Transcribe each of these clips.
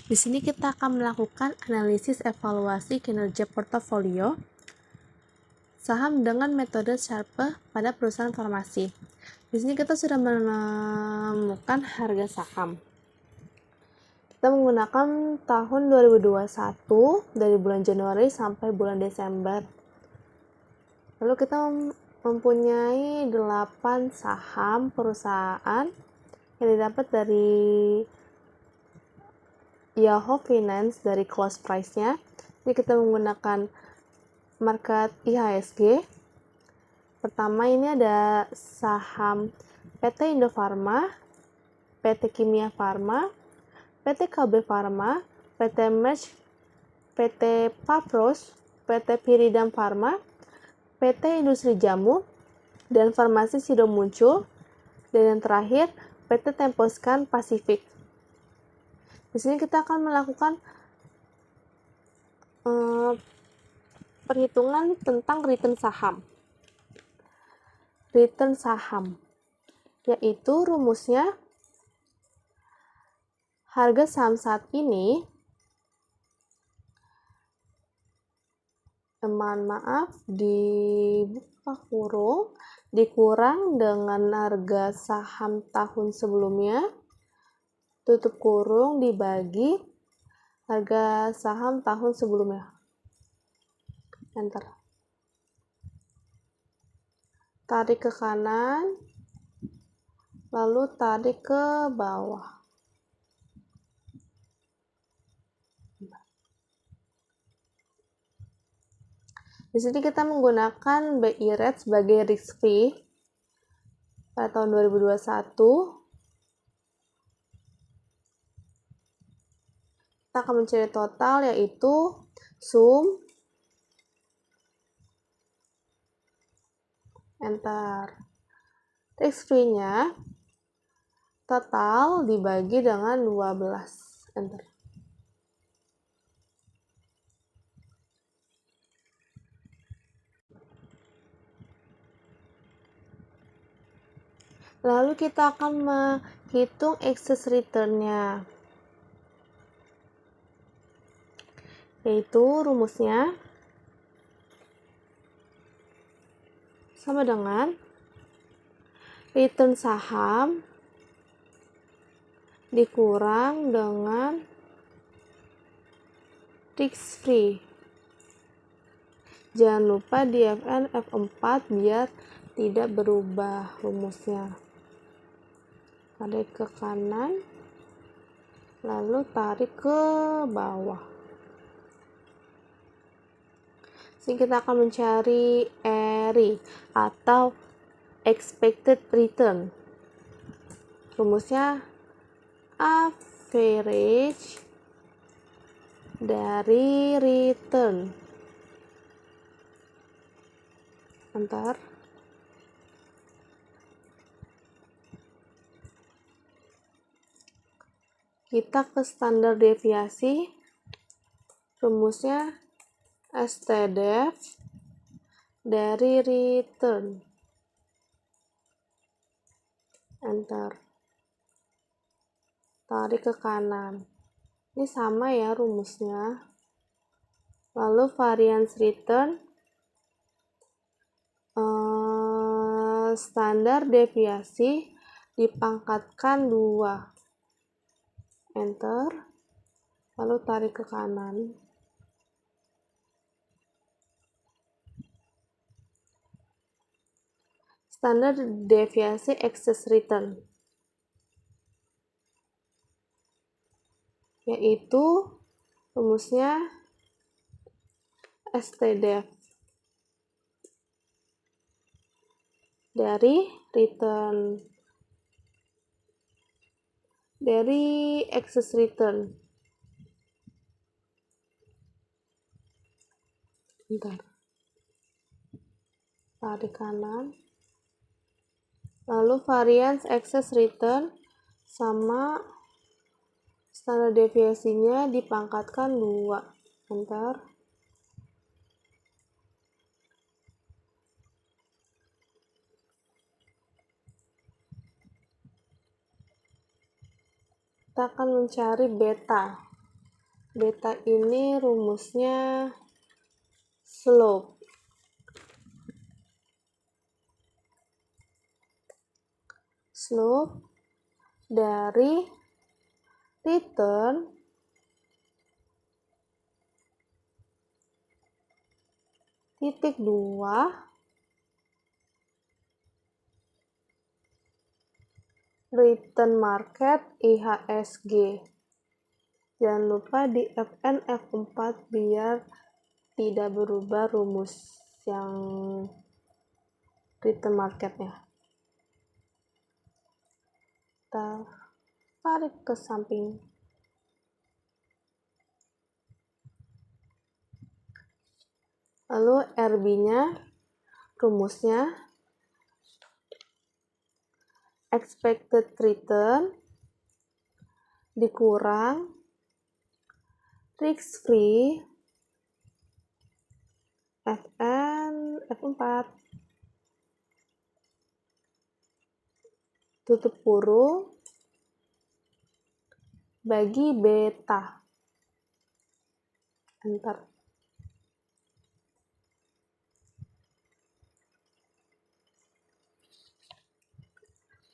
Di sini kita akan melakukan analisis evaluasi kinerja portofolio saham dengan metode Sharpe pada perusahaan farmasi. Di sini kita sudah menemukan harga saham. Kita menggunakan tahun 2021 dari bulan Januari sampai bulan Desember. Lalu kita mempunyai 8 saham perusahaan yang didapat dari Yahoo Finance dari close price-nya. Ini kita menggunakan market IHSG. Pertama ini ada saham PT Indofarma, PT Kimia Farma, PT KB Farma, PT Merck, PT Papros, PT Piridam Farma, PT Industri Jamu, dan Farmasi Sido muncul, dan yang terakhir PT Temposcan Pacific. Di sini kita akan melakukan perhitungan tentang return saham. Return saham, yaitu rumusnya harga saham saat ini, dibuka kurung, dikurang dengan harga saham tahun sebelumnya, tutup kurung, dibagi harga saham tahun sebelumnya. Enter. Tarik ke kanan, lalu tarik ke bawah. Di sini kita menggunakan BI rate sebagai risk free pada tahun 2021. Kita akan mencari total, yaitu sum, enter. Risk free-nya total dibagi dengan 12, enter. Lalu kita akan menghitung excess return-nya, yaitu rumusnya sama dengan return saham dikurang dengan risk free. Jangan lupa di FN F4 biar tidak berubah rumusnya. Tarik ke kanan, lalu tarik ke bawah. Sini kita akan mencari ERI atau expected return. Rumusnya average dari return. Enter. Kita ke standar deviasi, rumusnya STDEV dari return. Enter. Tarik ke kanan. Ini sama ya rumusnya. Lalu variance return, standar deviasi dipangkatkan 2. Enter. Lalu tarik ke kanan. Standar deviasi excess return, yaitu rumusnya STDEV dari return, dari excess return. Bentar. Tarik kanan. Lalu variance excess return sama standar deviasinya dipangkatkan 2. Enter. Kita akan mencari beta. Beta ini rumusnya slope. Slope dari return titik 2 return market IHSG. Jangan lupa di Fn F4 biar tidak berubah rumus yang return marketnya. Kita tarik ke samping. Lalu RB-nya rumusnya expected return dikurang risk free Fn F4 tutup kurung bagi beta. Enter.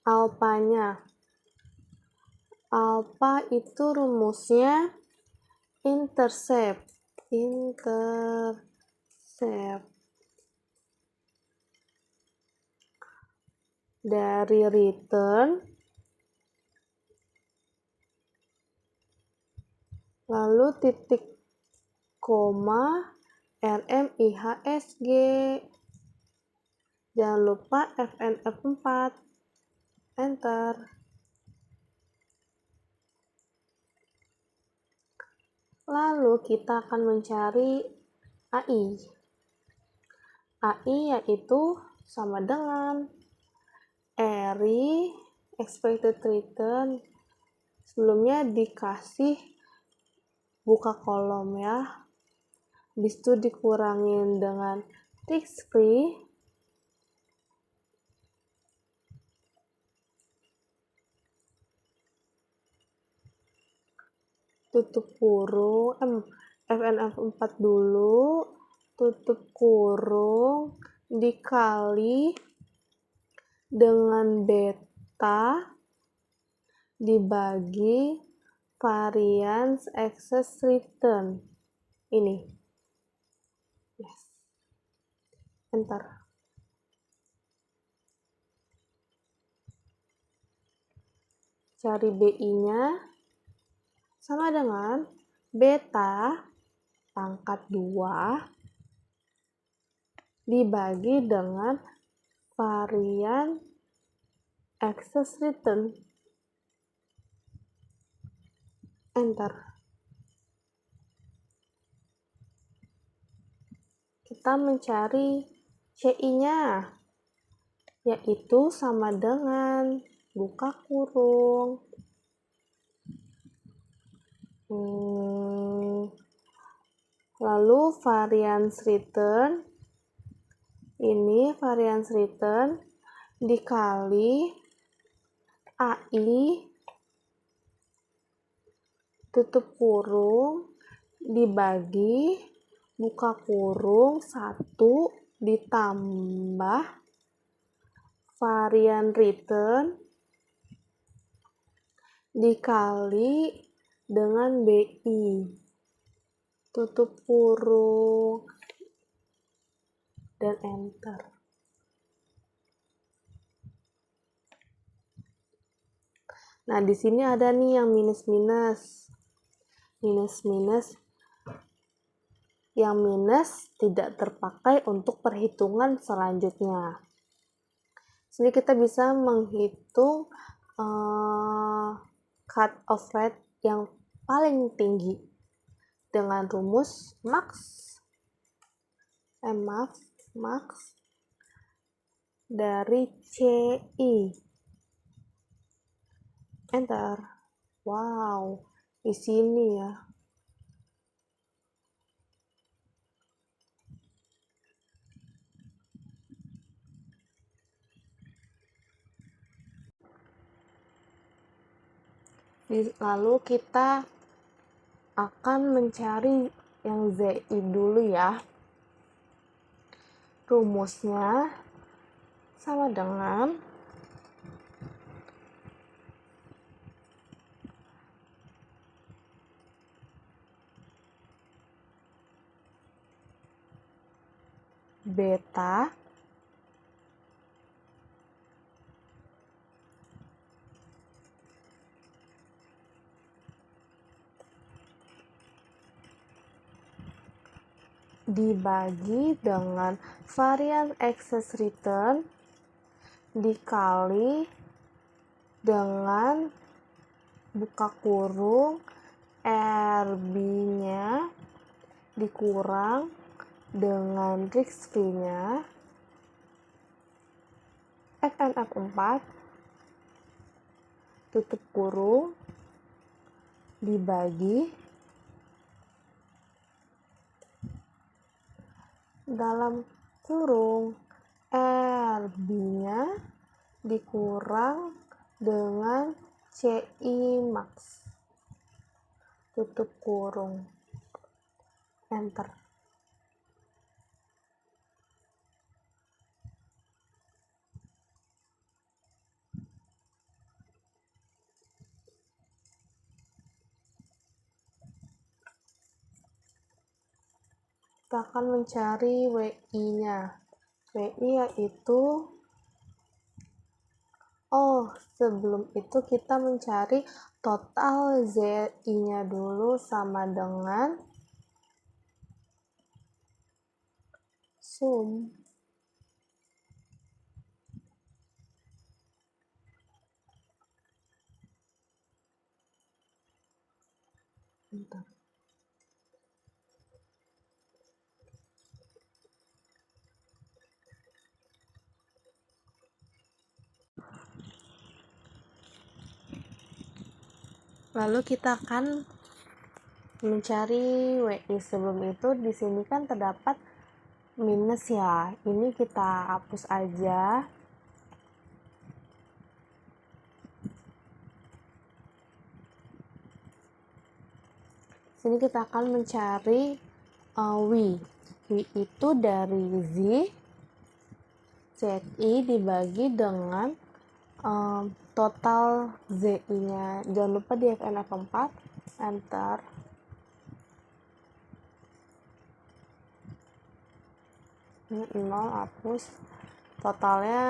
Alpanya. Alpha itu rumusnya intercept. Dari return lalu titik koma RM IHSG. Jangan lupa Fn F4. Enter. Lalu kita akan mencari AI. AI yaitu sama dengan RI expected return. Sebelumnya dikasih buka kolom ya. Habis itu dikurangin dengan risk free. Tutup kurung, Fn F4 dulu, tutup kurung, dikali dengan beta dibagi variance excess return. Ini. Yes. Enter. Cari BI-nya. Sama dengan beta pangkat 2 dibagi dengan varian excess return. Enter. Kita mencari CI-nya, yaitu sama dengan buka kurung. Lalu variance return, ini variance return dikali AI tutup kurung dibagi buka kurung 1 ditambah varian return dikali dengan BI tutup kurung dan enter. Nah, di sini ada nih yang minus-minus. Minus-minus. Yang minus tidak terpakai untuk perhitungan selanjutnya. Sini kita bisa menghitung cut off rate yang paling tinggi dengan rumus max dari CI. Enter. Wow, di sini ya. Lalu kita akan mencari yang ZI dulu ya. Rumusnya sama dengan beta dibagi dengan varian excess return dikali dengan buka kurung RB-nya dikurang dengan risk free-nya FNF4 tutup kurung dibagi dalam kurung RB-nya dikurang dengan CI max tutup kurung enter. Kita akan mencari WI-nya. WI yaitu sebelum itu kita mencari total ZI-nya dulu sama dengan sum bentar. Lalu kita akan mencari WI. Sebelum itu di sini kan terdapat minus ya. Ini kita hapus aja. Sini kita akan mencari W. W itu dari Z ZI dibagi dengan total ZI-nya. Jangan lupa di FNF4 enter. Ini 0 hapus. Totalnya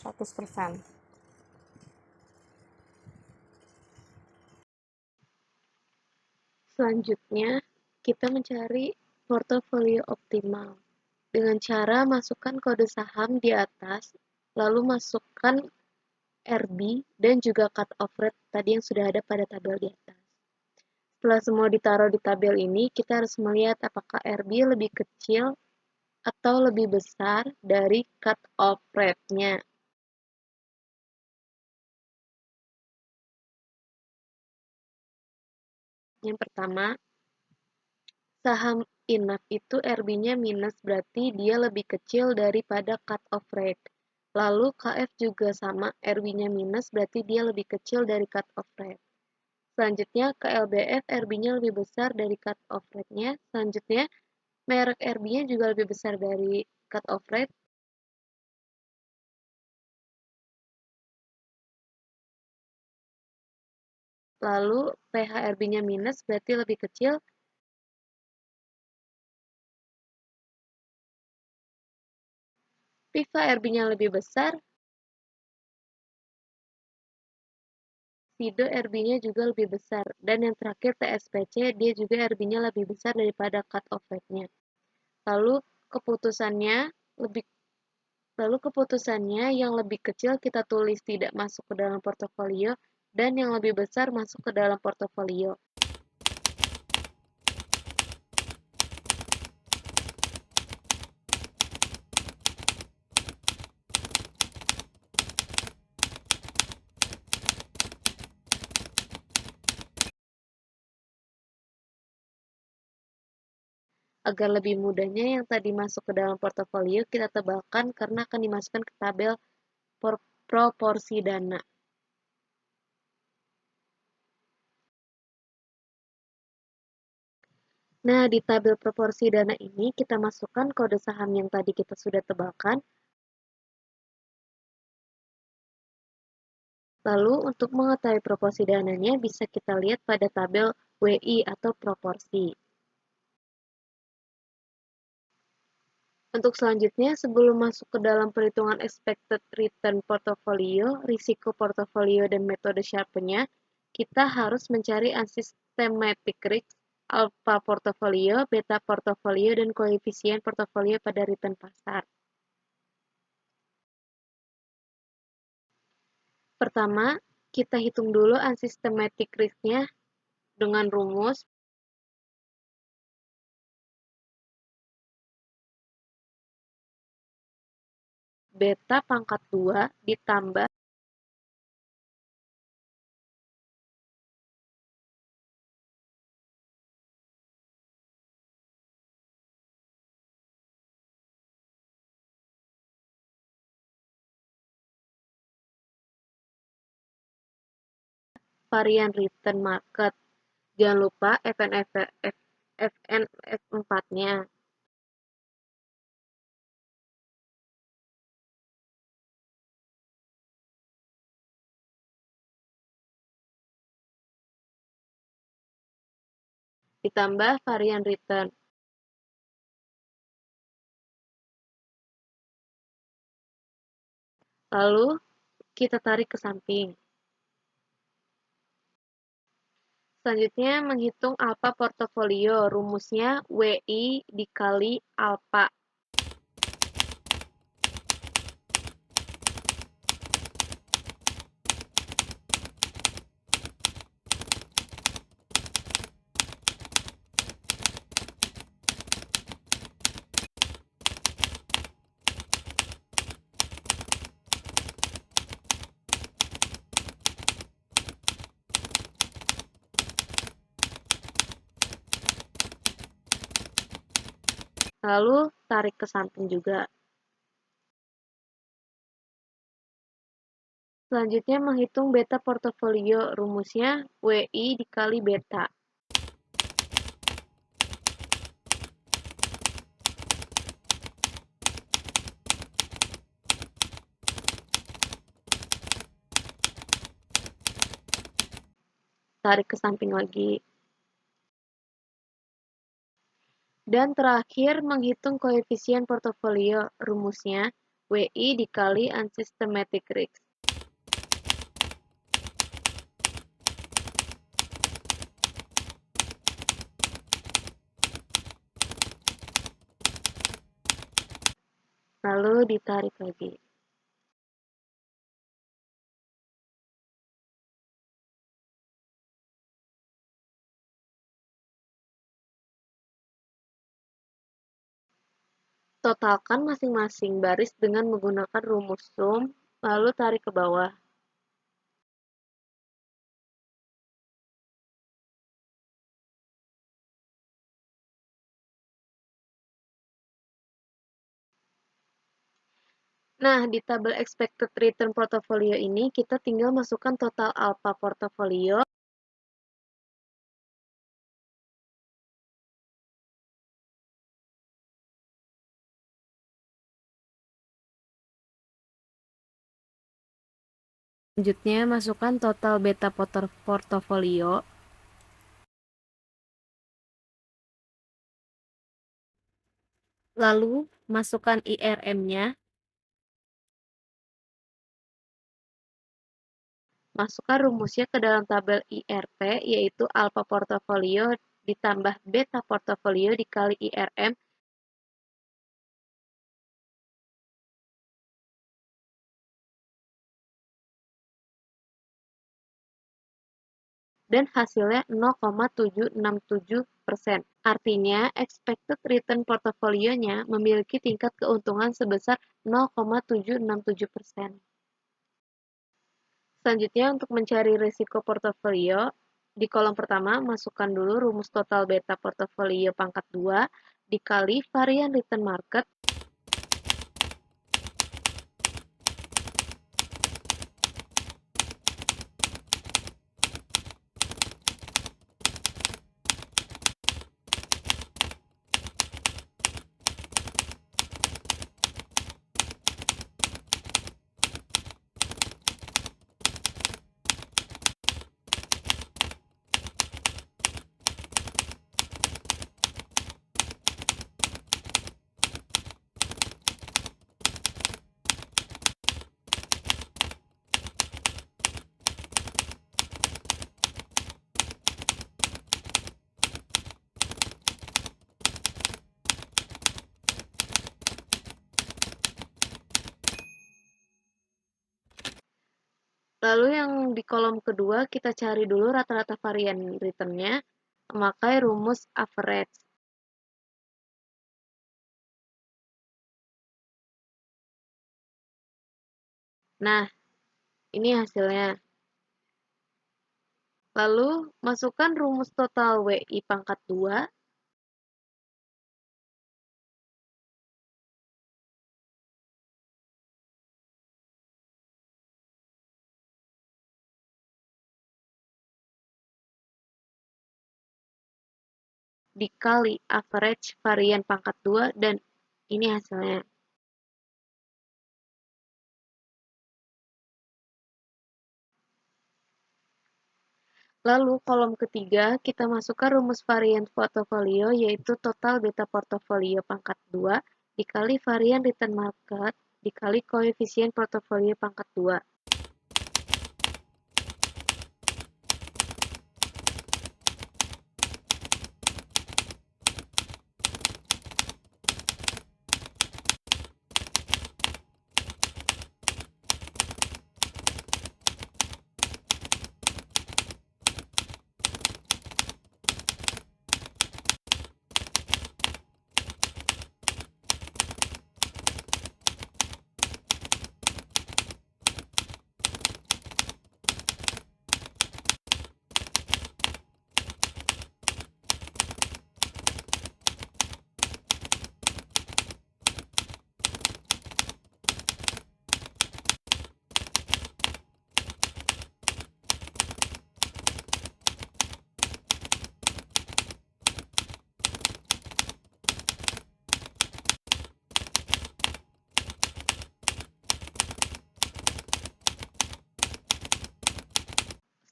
100%. Selanjutnya, kita mencari portofolio optimal dengan cara masukkan kode saham di atas, lalu masukkan RB dan juga cut off rate tadi yang sudah ada pada tabel di atas. Setelah semua ditaruh di tabel ini, kita harus melihat apakah RB lebih kecil atau lebih besar dari cut off rate-nya. Yang pertama, saham INAF itu RB-nya minus, berarti dia lebih kecil daripada cut off rate. Lalu KF juga sama, RB-nya minus, berarti dia lebih kecil dari cut off rate. Selanjutnya, KLBF RB-nya lebih besar dari cut off rate-nya. Selanjutnya, merek RB-nya juga lebih besar dari cut off rate. Lalu, PHRB-nya minus, berarti lebih kecil. PIVA RB-nya lebih besar. SIDO RB-nya juga lebih besar. Dan yang terakhir TSPC, dia juga RB-nya lebih besar daripada cut off rate-nya. Lalu keputusannya yang lebih kecil kita tulis tidak masuk ke dalam portofolio dan yang lebih besar masuk ke dalam portofolio. Agar lebih mudahnya yang tadi masuk ke dalam portofolio kita tebalkan karena akan dimasukkan ke tabel proporsi dana. Nah, di tabel proporsi dana ini kita masukkan kode saham yang tadi kita sudah tebalkan. Lalu, untuk mengetahui proporsi dananya bisa kita lihat pada tabel WI atau proporsi. Untuk selanjutnya, sebelum masuk ke dalam perhitungan expected return portfolio, risiko portofolio, dan metode Sharpe-nya, kita harus mencari unsystematic risk, alpha portofolio, beta portofolio, dan koefisien portofolio pada return pasar. Pertama, kita hitung dulu unsystematic risk-nya dengan rumus beta pangkat 2 ditambah varian return market. Jangan lupa FNF4-nya. Ditambah varian return. Lalu, kita tarik ke samping. Selanjutnya, menghitung alpha portofolio. Rumusnya WI dikali alpha. Lalu, tarik ke samping juga. Selanjutnya, menghitung beta portofolio. Rumusnya WI dikali beta. Tarik ke samping lagi. Dan terakhir, menghitung koefisien portofolio. Rumusnya WI dikali unsystematic risk. Lalu ditarik lagi. Totalkan masing-masing baris dengan menggunakan rumus sum, lalu tarik ke bawah. Nah, di tabel expected return portfolio ini, kita tinggal masukkan total alpha portfolio, selanjutnya masukkan total beta portfolio, lalu masukkan IRM-nya, masukkan rumusnya ke dalam tabel IRP, yaitu alpha portfolio ditambah beta portfolio dikali IRM, dan hasilnya 0,767%. Artinya, expected return portofolionya memiliki tingkat keuntungan sebesar 0,767%. Selanjutnya, untuk mencari risiko portofolio, di kolom pertama, masukkan dulu rumus total beta portofolio pangkat 2 dikali varian return market Lalu yang di kolom kedua kita cari dulu rata-rata varian return-nya memakai rumus average. Nah, ini hasilnya. Lalu, masukkan rumus total WI pangkat 2 dikali average varian pangkat 2 dan ini hasilnya. Lalu kolom ketiga kita masukkan rumus varian portofolio yaitu total beta portofolio pangkat 2 dikali varian return market dikali koefisien portofolio pangkat 2.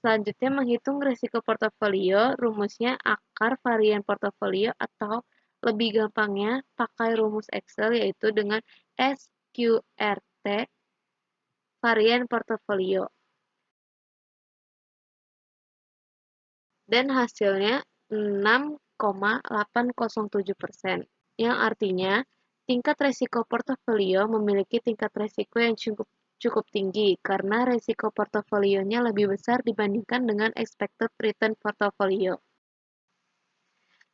Selanjutnya menghitung risiko portofolio, rumusnya akar varian portofolio atau lebih gampangnya pakai rumus Excel yaitu dengan SQRT varian portofolio. Dan hasilnya 6,807%, yang artinya tingkat risiko portofolio memiliki tingkat risiko yang cukup tinggi karena risiko portofolionya lebih besar dibandingkan dengan expected return portofolio.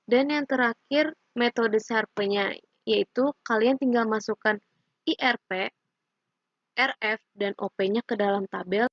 Dan yang terakhir, metode SARP-nya, yaitu kalian tinggal masukkan IRP, RF, dan OP-nya ke dalam tabel.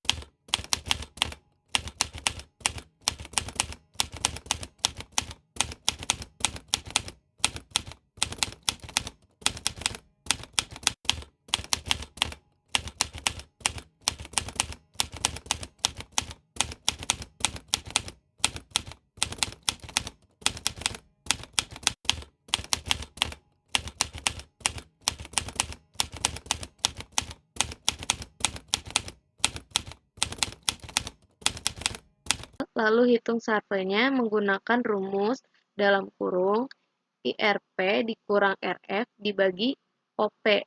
Lalu hitung SARP-nya menggunakan rumus dalam kurung IRP dikurang RF dibagi OP.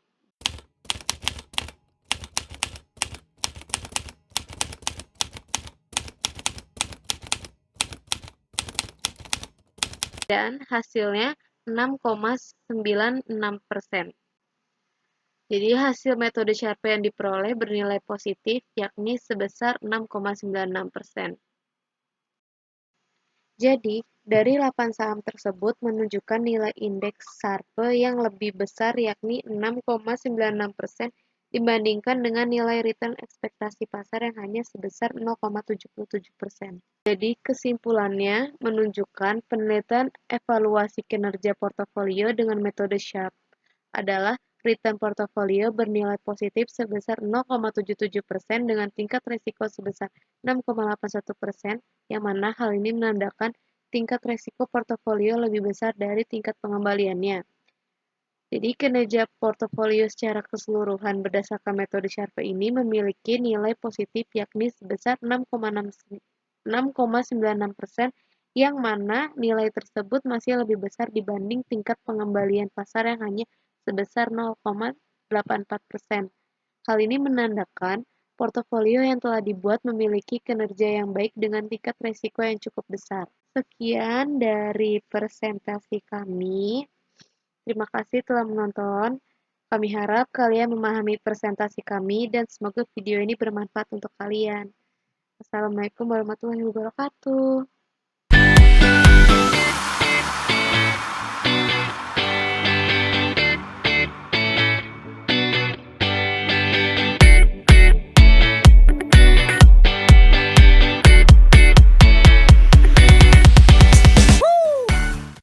Dan hasilnya 6,96%. Jadi hasil metode Sharpe yang diperoleh bernilai positif yakni sebesar 6,96%. Jadi, dari 8 saham tersebut menunjukkan nilai indeks Sharpe yang lebih besar yakni 6,96% dibandingkan dengan nilai return ekspektasi pasar yang hanya sebesar 0,77%. Jadi, kesimpulannya menunjukkan penelitian evaluasi kinerja portofolio dengan metode Sharpe adalah return portofolio bernilai positif sebesar 0,77% dengan tingkat risiko sebesar 6,81%, yang mana hal ini menandakan tingkat risiko portofolio lebih besar dari tingkat pengembaliannya. Jadi kinerja portofolio secara keseluruhan berdasarkan metode Sharpe ini memiliki nilai positif yakni sebesar 6,96%, yang mana nilai tersebut masih lebih besar dibanding tingkat pengembalian pasar yang hanya sebesar 0,84%. Hal ini menandakan portofolio yang telah dibuat memiliki kinerja yang baik dengan tingkat risiko yang cukup besar. Sekian dari presentasi kami. Terima kasih telah menonton. Kami harap kalian memahami presentasi kami dan semoga video ini bermanfaat untuk kalian. Assalamualaikum warahmatullahi wabarakatuh.